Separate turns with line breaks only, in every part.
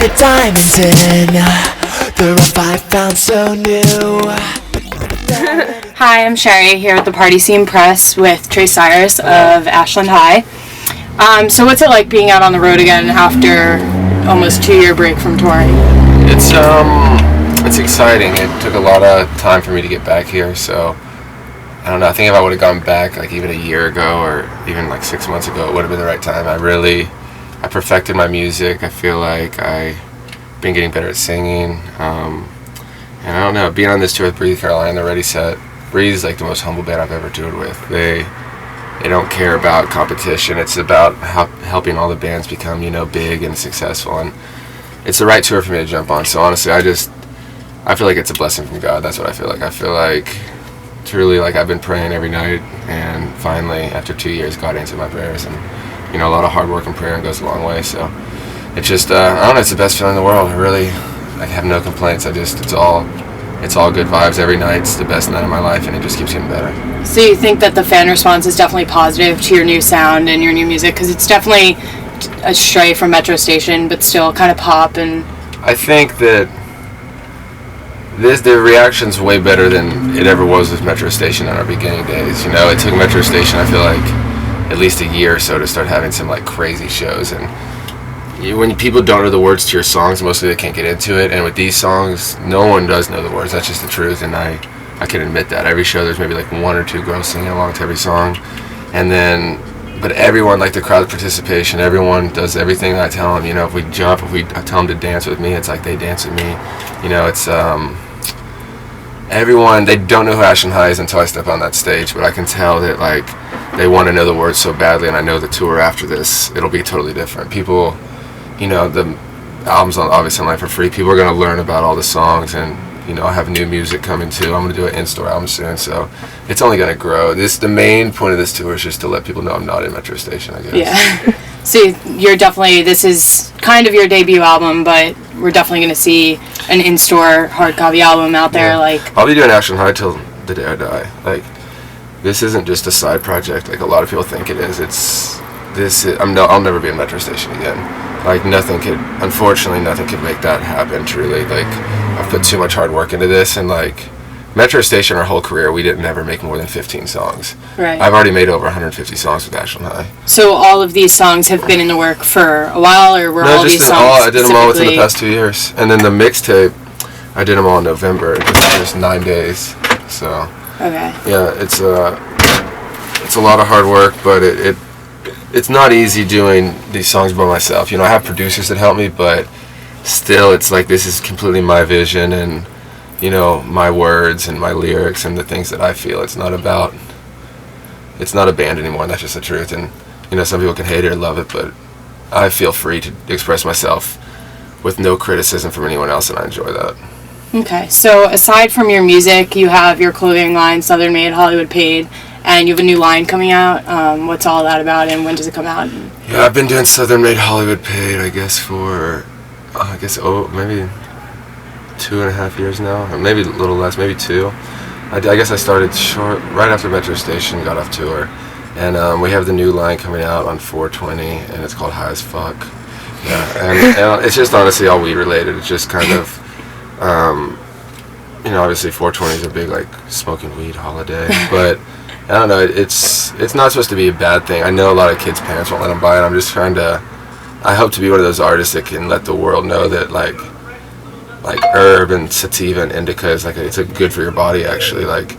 the diamonds in the rough I found so new.
Hi, I'm Sherry here at the Party Scene Press with Trace Cyrus of Ashland High. So what's it like being out on the road again after almost 2-year break from touring?
It's exciting. It took a lot of time for me to get back here, so I don't know. I think if I would have gone back like even a year ago or even like 6 months ago, it would have been the right time. I perfected my music. I feel like I've been getting better at singing. And I don't know, being on this tour with Breathe Caroline, the Ready Set, Breathe is like the most humble band I've ever toured with. They don't care about competition. It's about helping all the bands become, big and successful. And it's the right tour for me to jump on. So honestly, I feel like it's a blessing from God. That's what I feel like. I feel like truly like I've been praying every night, and finally after 2 years, God answered my prayers. And a lot of hard work and prayer goes a long way. So it's just I don't know. It's the best feeling in the world. I have no complaints. It's all good vibes every night. It's the best night of my life, and it just keeps getting better.
So you think that the fan response is definitely positive to your new sound and your new music? Because it's definitely a stray from Metro Station, but still kind of pop. And
I think that the reaction's way better than it ever was with Metro Station in our beginning days. It took Metro Station, I feel like, at least a year or so to start having some like crazy shows. And when people don't know the words to your songs, mostly they can't get into it. And with these songs, no one does know the words. That's just the truth, and I can admit that. Every show, there's maybe like 1 or 2 girls singing along to every song, but everyone, like the crowd participation, everyone does everything I tell them. If we jump, I tell them to dance with me, it's like they dance with me. It's everyone. They don't know who Ashland High is until I step on that stage, but I can tell that like they want to know the words so badly, and I know the tour after this, it'll be totally different. People. The album's obviously online for free. People are going to learn about all the songs, and I have new music coming too. I'm going to do an in-store album soon, so it's only going to grow. The main point of this tour is just to let people know I'm not in Metro Station, I guess.
Yeah. So this is kind of your debut album, but we're definitely going to see an in-store hard copy album out there. Yeah. Like
I'll be doing Ashland High till the day I die. Like this isn't just a side project like a lot of people think it is. I'll never be in Metro Station again. Like unfortunately nothing could make that happen, truly. Like I've put too much hard work into this, and like Metro Station, our whole career, we didn't ever make more than 15 songs.
Right.
I've already made over 150 songs with Ashland High.
So all of these songs have been in the work for a while, or were all these songs
I did them all within the past 2 years. And then the mixtape, I did them all in November. It was just 9 days. So
okay.
Yeah, it's a lot of hard work, but it's not easy doing these songs by myself. I have producers that help me, but still it's like this is completely my vision and, my words and my lyrics and the things that I feel. It's not a band anymore, and that's just the truth. And, some people can hate it or love it, but I feel free to express myself with no criticism from anyone else, and I enjoy that.
Okay, so aside from your music, you have your clothing line, Southern Made, Hollywood Paid, and you have a new line coming out. What's all that about, and when does it come out?
Yeah, I've been doing Southern Made, Hollywood Paid, I guess, for, maybe 2.5 years now, or maybe a little less, maybe 2. I guess I started right after Metro Station, got off tour, and we have the new line coming out on 4/20, and it's called High as Fuck. Yeah, and it's just honestly all weed related. It's just kind of, obviously 4/20 is a big like smoking weed holiday, but I don't know. It's not supposed to be a bad thing. I know a lot of kids' parents won't let them buy it. I'm just trying to. I hope to be one of those artists that can let the world know that like herb and sativa and indica is it's good for your body. Actually, like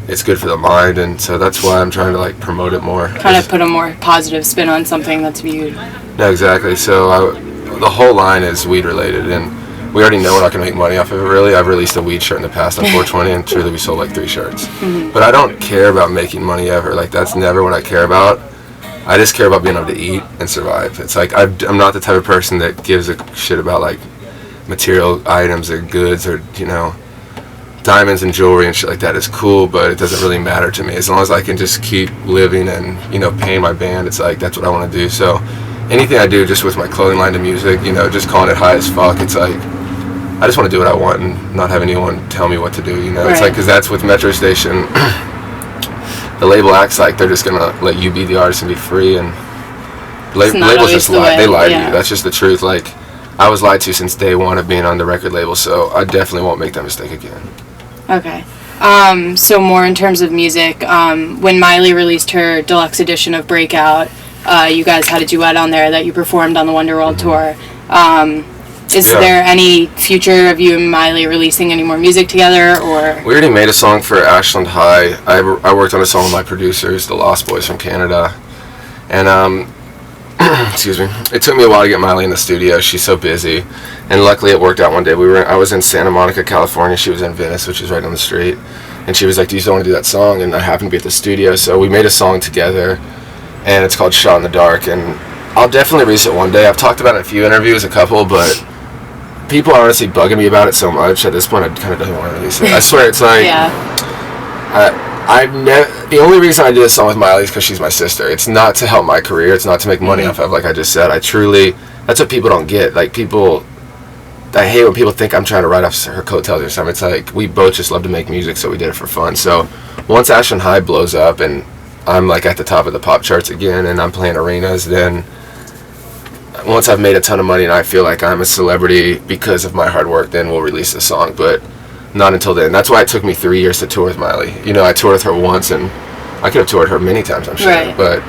it's good for the mind, and so that's why I'm trying to like promote it more.
Kind of put a more positive spin on something that's viewed.
No, exactly. So the whole line is weed related, and we already know we're not going to make money off of it, really. I've released a weed shirt in the past on 4/20, and truly we sold like 3 shirts. Mm-hmm. But I don't care about making money ever. Like, that's never what I care about. I just care about being able to eat and survive. It's like, I'm not the type of person that gives a shit about, like, material items or goods or, diamonds and jewelry and shit like that is cool, but it doesn't really matter to me. As long as I can just keep living and, paying my band, it's like, that's what I want to do. So anything I do just with my clothing line to music, just calling it High as Fuck, it's like, I just want to do what I want and not have anyone tell me what to do, Right. It's like, because that's with Metro Station, the label acts like they're just going to let you be the artist and be free, and labels just lie. They lie to you. That's just the truth. Like, I was lied to since day one of being on the record label, so I definitely won't make that mistake again.
Okay. So more in terms of music, when Miley released her deluxe edition of Breakout, you guys had a duet on there that you performed on the Wonder World tour. Is there any future of you and Miley releasing any more music together, or?
We already made a song for Ashland High. I worked on a song with my producers, the Lost Boys from Canada, and excuse me. It took me a while to get Miley in the studio. She's so busy, and luckily it worked out one day. I was in Santa Monica, California. She was in Venice, which is right down the street, and she was like, "Do you still want to do that song?" And I happened to be at the studio, so we made a song together, and it's called "Shot in the Dark." And I'll definitely release it one day. I've talked about it in a few interviews, a couple, but people are honestly bugging me about it so much. At this point, I kind of don't want to release it. I swear, it's like, the only reason I do this song with Miley is because she's my sister. It's not to help my career. It's not to make money off of, like I just said. That's what people don't get. Like, I hate when people think I'm trying to ride off her coattails or something. It's like, we both just love to make music, so we did it for fun. So once Ashland High blows up and I'm like at the top of the pop charts again and I'm playing arenas, then once I've made a ton of money and I feel like I'm a celebrity because of my hard work, then we'll release the song, but not until then. That's why it took me 3 years to tour with Miley. You know, I toured with her once, and I could have toured her many times, I'm sure,
right.
But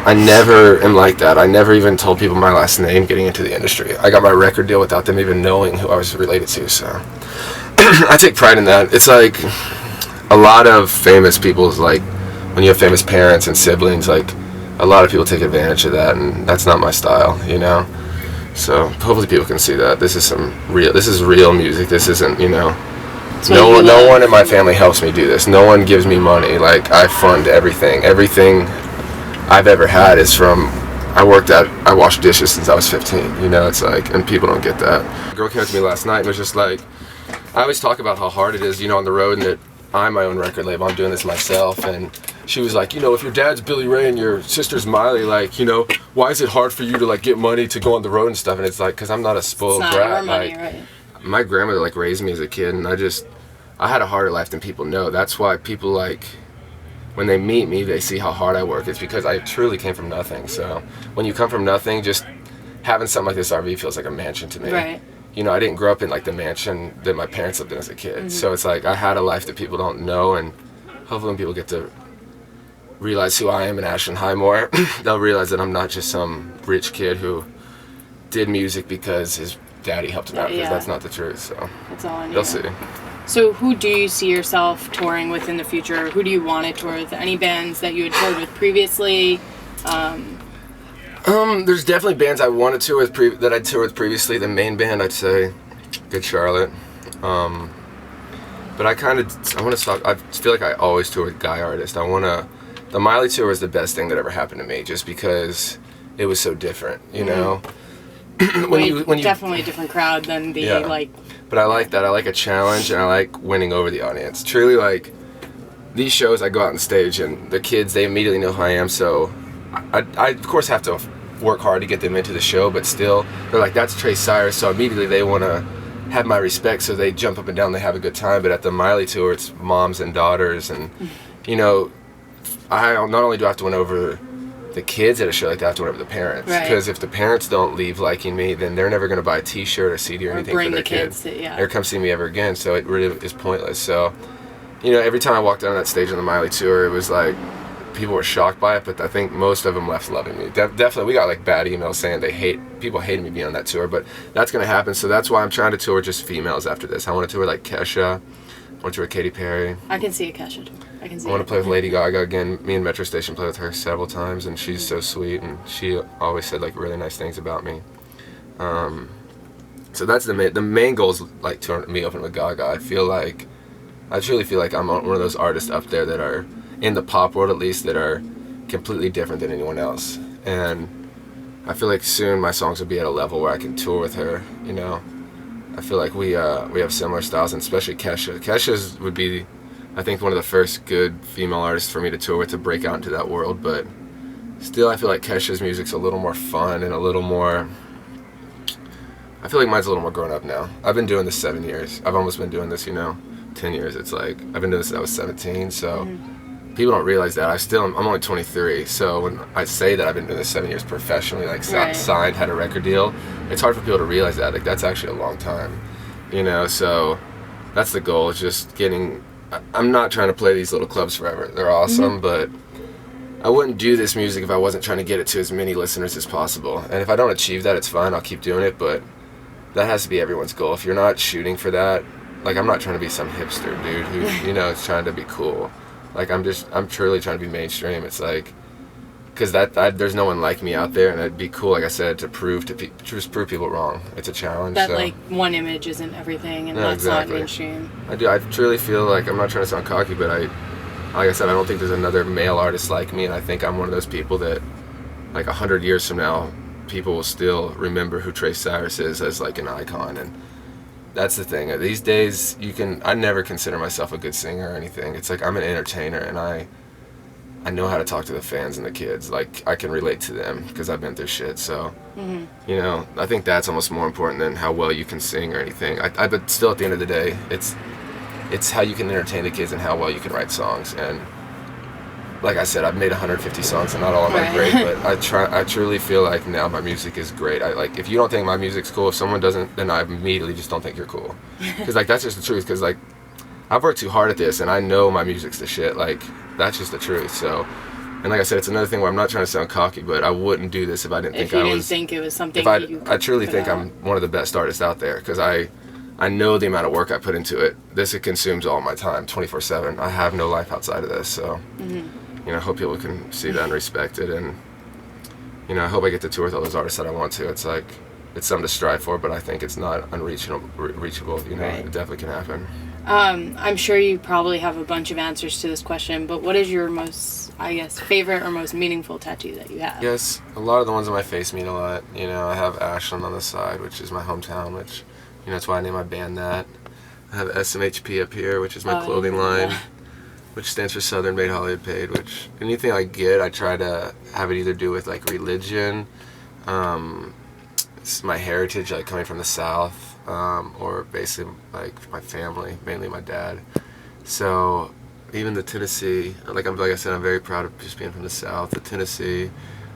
I never am like that. I never even told people my last name getting into the industry. I got my record deal without them even knowing who I was related to, so I take pride in that. It's like a lot of famous people's, like, when you have famous parents and siblings, like, a lot of people take advantage of that, and that's not my style, you know. So hopefully people can see that this is real music. This isn't, you know. No one in my family helps me do this. No one gives me money. Like, I fund everything. Everything I've ever had is from. I washed dishes since I was 15. You know, it's like, and people don't get that. A girl came up to me last night and was just like, I always talk about how hard it is, you know, on the road, and that I'm my own record label. I'm doing this myself, and she was like, you know, if your dad's Billy Ray and your sister's Miley, like, you know, why is it hard for you to, like, get money to go on the road and stuff? And it's like, because I'm not a spoiled brat.
Your money,
like,
right.
My grandmother, like, raised me as a kid, and I had a harder life than people know. That's why people, like, when they meet me, they see how hard I work. It's because I truly came from nothing. So when you come from nothing, just having something like this RV feels like a mansion to me.
Right.
You know, I didn't grow up in, like, the mansion that my parents lived in as a kid. So it's like I had a life that people don't know, and hopefully when people get to realize who I am in Ashland High more, they'll realize that I'm not just some rich kid who did music because his daddy helped him out, because that's not the truth. So
that's all I need.
They'll see.
So who do you see yourself touring with in the future? Who do you want to tour with? Any bands that you had toured with previously?
There's definitely bands I want to tour with that I toured with previously. The main band, I'd say Good Charlotte. But I want to stop. I feel like I always tour with guy artists. The Miley tour was the best thing that ever happened to me, just because it was so different, you know. when you
definitely a different crowd than the like.
But I like that. I like a challenge, and I like winning over the audience. Truly, like, these shows, I go out on stage, and the kids, they immediately know who I am. So I of course have to work hard to get them into the show, but still, they're like, that's Trace Cyrus. So immediately they want to have my respect, so they jump up and down, they have a good time. But at the Miley tour, it's moms and daughters, and you know, I not only do I have to win over the kids at a show like that, I have to win over the parents, because if the parents don't leave liking me, then they're never going to buy a t-shirt or CD or anything for their kids or come see me ever again. So it really is pointless. So, you know, every time I walked down that stage on the Miley tour, it was like people were shocked by it, but I think most of them left loving me. Definitely, we got like bad emails saying people hated me being on that tour, but that's going to happen. So that's why I'm trying to tour just females after this. I want to tour like Kesha. I want to tour with Katy Perry.
I can see a Kesha tour. I
want to play with Lady Gaga again. Me and Metro Station played with her several times, and she's so sweet, and she always said like really nice things about me. So that's the main goal is like touring me open with Gaga. I truly feel like I'm one of those artists up there that are in the pop world, at least, that are completely different than anyone else. And I feel like soon my songs will be at a level where I can tour with her. You know, I feel like we have similar styles, and especially Kesha. Kesha's would be, I think, one of the first good female artists for me to tour with, to break out into that world. But still, I feel like Kesha's music's a little more fun and a little more, I feel like mine's a little more grown up now. I've been doing this 7 years. I've almost been doing this, 10 years. It's like, I've been doing this since I was 17, so people don't realize that. I'm only 23, so when I say that I've been doing this 7 years professionally, like signed, had a record deal, it's hard for people to realize that. Like, that's actually a long time, you know. So that's the goal. Is just getting. I'm not trying to play these little clubs forever. They're awesome, but I wouldn't do this music if I wasn't trying to get it to as many listeners as possible. And if I don't achieve that, it's fine. I'll keep doing it, but that has to be everyone's goal. If you're not shooting for that, like, I'm not trying to be some hipster dude who, you know, is trying to be cool. Like, I'm truly trying to be mainstream. It's like, because there's no one like me out there, and it'd be cool, like I said, to prove people wrong. It's a challenge.
That,
so.
like, one image isn't everything, and
No,
that's
exactly.
not mainstream.
I truly feel like, I'm not trying to sound cocky, but like I said, I don't think there's another male artist like me, and I think I'm one of those people that, like, 100 years from now, people will still remember who Trace Cyrus is as, like, an icon. And that's the thing. These days, I never consider myself a good singer or anything. It's like, I'm an entertainer, and I know how to talk to the fans and the kids. Like, I can relate to them because I've been through shit. So, you know, I think that's almost more important than how well you can sing or anything. But still, at the end of the day, it's how you can entertain the kids and how well you can write songs. And like I said, I've made 150 songs, and not all of them are great, but I truly feel like now my music is great. Like, if you don't think my music's cool, if someone doesn't, then I immediately just don't think you're cool. Because, like, that's just the truth. Because, like, I've worked too hard at this, and I know my music's the shit. Like, that's just the truth. So, and like I said, it's another thing where I'm not trying to sound cocky, but I wouldn't do this if I didn't think
it was something.
I truly think I'm one of the best artists out there, because I know the amount of work I put into it. This, it consumes all my time, 24/7. I have no life outside of this, so. You know, I hope people can see that and respect it, and, you know, I hope I get to tour with all those artists that I want to. It's like, it's something to strive for, but I think it's not unreachable. You know, It definitely can happen.
I'm sure you probably have a bunch of answers to this question, but what is your most, I guess, favorite or most meaningful tattoo that you have?
Yes, a lot of the ones on my face mean a lot. You know, I have Ashland on the side, which is my hometown, which, you know, that's why I named my band that. I have SMHP up here, which is my clothing line. Which stands for Southern Made Hollywood Paid, which anything I get, I try to have it either do with, like, religion, it's my heritage, like, coming from the South, or basically, like, my family, mainly my dad. So even the Tennessee, like I said, I'm very proud of just being from the South. The Tennessee,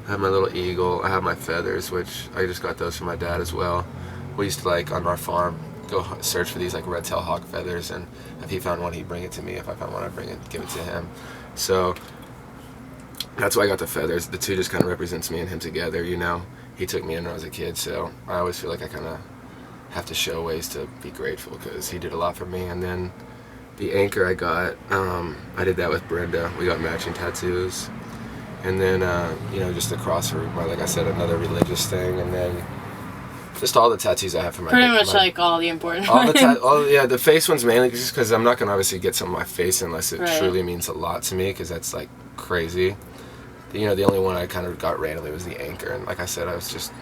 I have my little eagle, I have my feathers, which I just got those from my dad as well. We used to, like, on our farm, go search for these, like, red-tailed hawk feathers, and if he found one, he'd bring it to me. If I found one, I'd give it to him. So that's why I got the feathers. The two just kind of represents me and him together, you know. He took me in when I was a kid, so I always feel like I kind of have to show ways to be grateful, because he did a lot for me. And then the anchor I got, I did that with Brenda. We got matching tattoos. And then, you know, just the cross for, like I said, another religious thing. And then just all the tattoos I have for my
pretty much like all the important ones.
The face ones mainly just because I'm not going to obviously get some on my face unless it truly means a lot to me, because that's, like, crazy. You know, the only one I kind of got randomly was the anchor, and like I said, I was just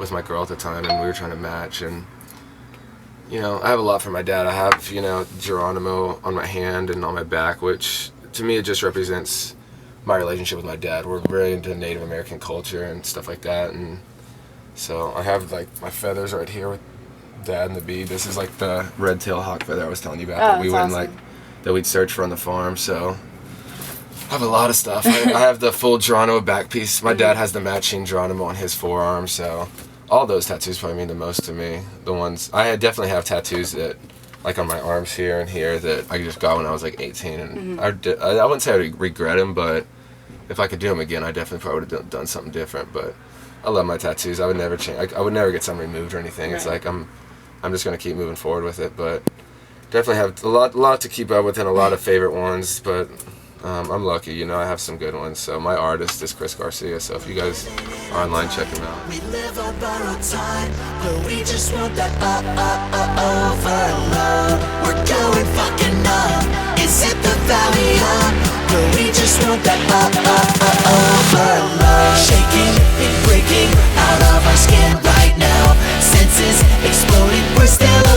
with my girl at the time, and we were trying to match. And, you know, I have a lot for my dad. I have, you know, Geronimo on my hand and on my back, which to me it just represents my relationship with my dad. We're very into Native American culture and stuff like that, and so I have, like, my feathers right here with Dad and the bead. This is, like, the red-tailed hawk feather I was telling you about that we went, like, that we'd search for on the farm. So I have a lot of stuff. I have the full Geronimo back piece. My dad has the matching Geronimo on his forearm. So all those tattoos probably mean the most to me. The ones I definitely have tattoos that, like, on my arms here and here, that I just got when I was, like, 18. And I wouldn't say I regret them, but if I could do them again, I definitely probably would have done something different. But I love my tattoos. I would never change. I would never get some removed or anything. It's like I'm just gonna keep moving forward with it. But definitely have a lot to keep up with, and a lot of favorite ones. But I'm lucky, you know. I have some good ones. So my artist is Chris Garcia. So if you guys are online, check him out.
We live on borrowed time, but we just want that overload. We're going fucking up. Is it the valley up? But we just want that overload. Shaking and breaking out of our skin right now. Senses exploding, we're still